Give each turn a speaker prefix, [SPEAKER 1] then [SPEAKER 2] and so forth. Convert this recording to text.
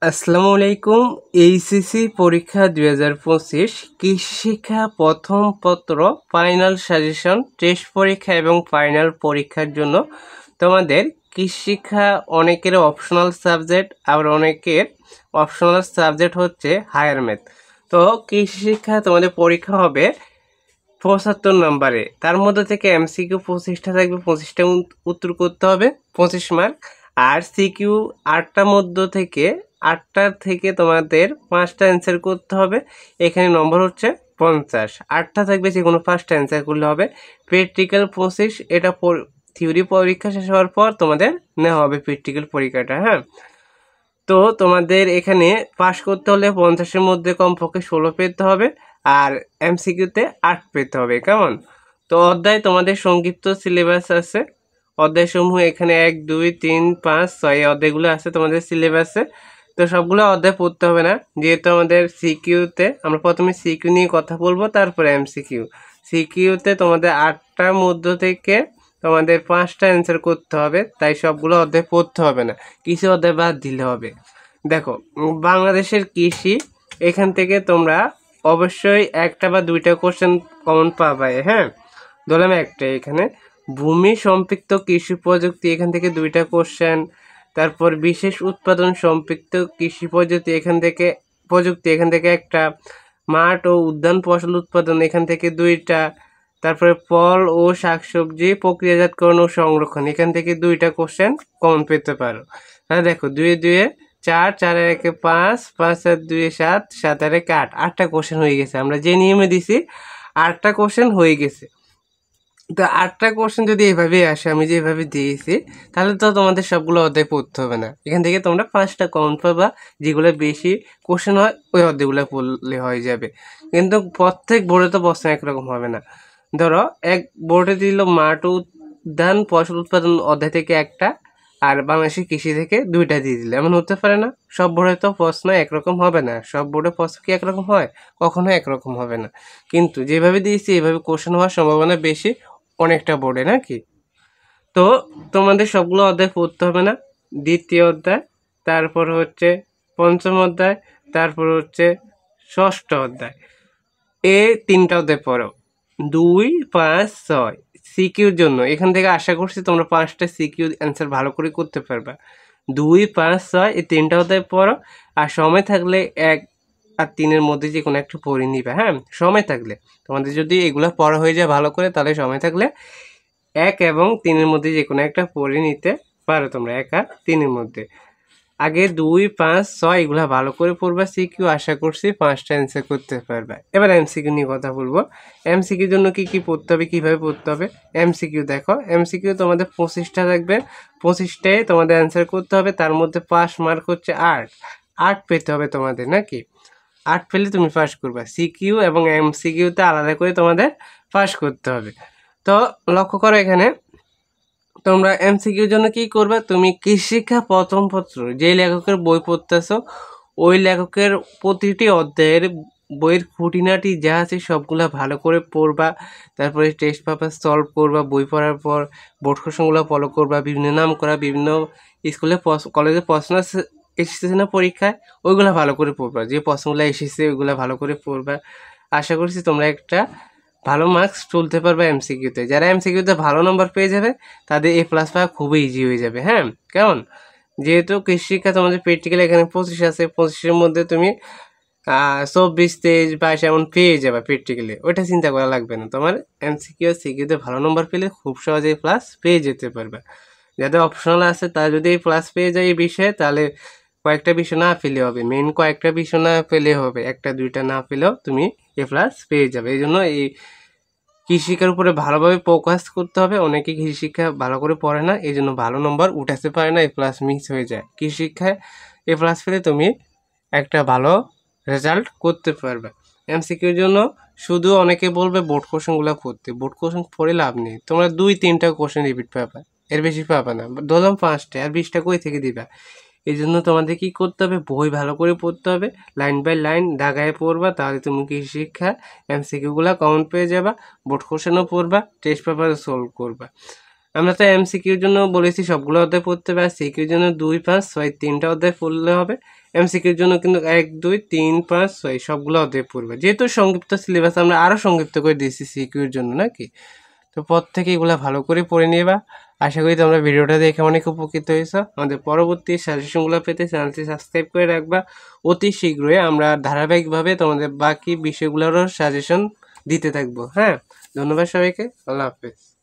[SPEAKER 1] আসসালামু আলাইকুম। এইচএসসি পরীক্ষা 2025 কৃষি শিক্ষা প্রথম পত্র ফাইনাল সাজেশন টেস্ট পরীক্ষা এবং ফাইনাল পরীক্ষার জন্য তোমাদের কৃষি শিক্ষা অনেকের অপশনাল সাবজেক্ট, আবার অনেকের অপশনাল সাবজেক্ট হচ্ছে হায়ার ম্যাথ। তো কৃষি শিক্ষা তোমাদের পরীক্ষা হবে 75 নম্বরে, তার মধ্যে থেকে এমসিকিউ 25টা থাকবে, 25টা উত্তর করতে হবে, 25 মার্ক। আর সিকিউ 8টার মধ্য থেকে 8টার থেকে তোমাদের 5টা অ্যান্সার করতে হবে। এখানে নম্বর হচ্ছে 50। 8টা থাকবে, যে কোনো 5টা অ্যান্সার করলে হবে। প্র্যাকটিক্যাল 25, এটা থিওরি পরীক্ষা শেষ হওয়ার পর তোমাদের নেওয়া হবে প্র্যাকটিক্যাল পরীক্ষাটা। হ্যাঁ, তো তোমাদের এখানে পাস করতে হলে 50-এর মধ্যে কমপক্ষে 16 পেতে হবে, আর এমসিকিউতে 8 পেতে হবে। কেমন? তো অধ্যায় তোমাদের সংক্ষিপ্ত সিলেবাস আছে, অধ্যায়সমূহ এখানে 1, 2, 3, 5, 6 অধ্যায়গুলো আছে তোমাদের সিলেবাসে। তো সবগুলো অধ্যায় পড়তে হবে না, যেহেতু আমাদের সিকিউতে আমরা প্রথমে সিকিউ নিয়ে কথা বলবো, তারপরে এমসিকিউ। সিকিউতে তোমাদের 8টার মধ্য থেকে তোমাদের 5টা অ্যান্সার করতে হবে, তাই সবগুলো অধ্যায় পড়তে হবে না, কিছু অধ্যায় বাদ দিলে হবে। দেখো, বাংলাদেশের কৃষি, এখান থেকে তোমরা অবশ্যই একটা বা দুইটা কোশ্চেন কমন পাবে। হ্যাঁ, ধরলাম একটা, এখানে ভূমি সম্পৃক্ত কৃষি প্রযুক্তি, এখান থেকে 2টা কোশ্চেন। তারপর বিশেষ উৎপাদন সম্পৃক্ত কৃষি প্রযুক্তি, এখান থেকে একটা। মাঠ ও উদ্যান ফসল উৎপাদন, এখান থেকে 2টা। তারপরে ফল ও শাকসবজি প্রক্রিয়াজাতকরণ ও সংরক্ষণ, এখান থেকে 2টা কোশ্চেন কমন পেতে পারো। তাহলে দেখো, 2 2 4, 4 1 5, 5 আর 2 7, 7 আর 1 8, 8টা কোশ্চেন হয়ে গেছে। আমরা যে নিয়মে দিছি 8টা কোশ্চেন হয়ে গেছে। তো 8টা কোশ্চেন যদি এভাবে আসে, আমি যেভাবে দিয়েছি, তাহলে তো তোমাদের সবগুলো অধ্যায় পড়তে হবে না। এখান থেকে তোমরা 5টা কমন পাবা, যেগুলো বেশি কোশ্চেন হয় ওই অধ্যায়গুলো পড়লে হয়ে যাবে। কিন্তু প্রত্যেক বোর্ডে তো প্রশ্ন একরকম হবে না। ধরো, এক বোর্ডে দিল মাঠ ও উদ্যান ফসল উৎপাদন অধ্যায় থেকে একটা, আর বাংলাদেশের কৃষি থেকে 2টা দিয়ে দিল, এমন হতে পারে না। সব বোর্ডে তো প্রশ্ন একরকম হবে না। সব বোর্ডে প্রশ্ন কি একরকম হয়? কখনো একরকম হবে না। কিন্তু যেভাবে দিয়েছি এভাবে কোশ্চেন হওয়ার সম্ভাবনা বেশি অনেকটা বোর্ডে, নাকি? তো তোমাদের সবগুলো অধ্যায় পড়তে হবে না। দ্বিতীয় অধ্যায়, তারপর হচ্ছে পঞ্চম অধ্যায়, তারপর হচ্ছে ষষ্ঠ অধ্যায়, এই 3টা অধ্যায় পড়ো। 2, 5, 6 সিকিউর জন্য এখান থেকে আশা করছি তোমরা 5টা সিকিউ অ্যান্সার ভালো করে করতে পারবা। 2, 5, 6 এই 3টা অধ্যায় পড়ো। আর সময় থাকলে 1 আর 3-এর মধ্যে যে কোনো একটা পড়ে নিবে। হ্যাঁ, সময় থাকলে তোমাদের যদি এগুলো পড়া হয়ে যায় ভালো করে, তাহলে সময় থাকলে 1 এবং 3-এর মধ্যে যে কোনো একটা পড়ে নিতে পারো তোমরা, 1 আর 3-এর মধ্যে। আগে 2, 5, 6 এগুলা ভালো করে পড়বা। সিকিউ আশা করছি 5টা অ্যান্সার করতে পারবা। এবার এমসিকিউ নিয়ে কথা বলবো। এমসিকিউর জন্য কি কি পড়তে হবে, কিভাবে পড়তে হবে? এমসিকিউ দেখো, এমসিকিউ তোমাদের 25টা থাকবে, 25টায় তোমাদের অ্যান্সার করতে হবে। তার মধ্যে পাস মার্ক হচ্ছে 8, 8 পেতে হবে তোমাদের, নাকি? 8 পেলে তুমি পাস করবা। সিকিউ এবং এমসিকিউতে আলাদা করে তোমাদের পাস করতে হবে। তো লক্ষ্য করো, এখানে তোমরা এমসিকিউর জন্য কি করবে? তুমি কৃষি শিক্ষা প্রথম পত্র যে লেখকের বই পড়তেছো, ওই লেখকের প্রতিটি অধ্যায়ের বইয়ের খুঁটিনাটি যা আছে সবগুলা ভালো করে পড়বা। তারপরে টেস্ট পেপার সলভ করবা, বই পড়ার পর বোর্ড কোশ্চেনগুলো ফলো করবা, বিভিন্ন নাম করা, বিভিন্ন স্কুলে কলেজে প্রশ্ন এসেছে না পরীক্ষায়, ওইগুলো ভালো করে পড়বা। যে প্রশ্নগুলো এসেছে ওইগুলো ভালো করে পড়বা। আশা করছি তোমরা একটা ভালো মার্কস তুলতে পারবে এমসিকিউতে। যারা এমসিকিউতে ভালো নম্বর পেয়ে যাবে তাদের A+ পাওয়া খুবই ইজি হয়ে যাবে। হ্যাঁ, কেমন? যেহেতু কৃষি শিক্ষা তোমাদের প্র্যাকটিক্যাল এখানে 25 আছে, 25-এর মধ্যে তুমি 24, 23, 22 এমন পেয়ে যাবে প্র্যাকটিক্যালে, ওইটা চিন্তা করা লাগবে না। তোমার এমসিকিউ সিকিউতে ভালো নম্বর পেলে খুব সহজে A+ পেয়ে যেতে পারবে। যাদের অপশনাল আছে তারা যদি A+ পেয়ে যায় এই বিষয়ে, তাহলে কয়েকটা বিষয় না পেলে হবে, মেন কয়েকটা বিষয় না পেলে হবে, 1টা 2টা না পেলেও তুমি A+ পেয়ে যাবে। এই জন্য এই কৃষিশিক্ষার উপরে ভালোভাবে ফোকাস করতে হবে। অনেকে কৃষিশিক্ষা ভালো করে পড়ে না, এই জন্য ভালো নম্বর উঠাতে পারে না, A+ মিস হয়ে যায়। কৃষিশিক্ষায় A+ পেলে তুমি একটা ভালো রেজাল্ট করতে পারবে। এমসিকিউর জন্য শুধু অনেকে বলবে বোর্ড কোশ্চেনগুলো পড়তে, বোর্ড কোশ্চেন পড়ে লাভ নেই। তোমরা 2-3টা কোশ্চেন রিপিট পাবা, এর বেশি পাবা না। ধরলাম 5টা, আর 20টা কই থেকে দিবা? এই জন্য তোমাদের কি করতে হবে? বই ভালো করে পড়তে হবে, লাইন বাই লাইন দাগায় পড়বা, তাহলে তুমি কৃষি শিক্ষা এমসিকিউগুলো কমন পেয়ে যাবা। বোর্ড কোশ্চেনও পড়বা, টেস্ট পেপারও সলভ করবা। আমরা তো এমসিকিউর জন্য বলেছি সবগুলো অধ্যায় পড়তে হবে, আর সিকিউর জন্য 2, 5, 6 3টা অধ্যায় পড়লে হবে। এমসিকিউর জন্য কিন্তু 1, 2, 3, 5, 6 সবগুলো অধ্যায় পড়বে। যেহেতু সংক্ষিপ্ত সিলেবাস আমরা আরও সংক্ষিপ্ত করে দিয়েছি সিকিউর জন্য নাকি, তো পর থেকে এগুলো ভালো করে পড়ে নিবা। আশা করি তোমরা ভিডিওটা দেখে অনেক উপকৃত হয়েছো। আমাদের পরবর্তী সাজেশনগুলো পেতে চ্যানেলটি সাবস্ক্রাইব করে রাখবা। অতি শীঘ্রই আমরা ধারাবাহিকভাবে তোমাদের বাকি বিষয়গুলোরও সাজেশন দিতে থাকবো। হ্যাঁ, ধন্যবাদ সবাইকে। আল্লাহ হাফেজ।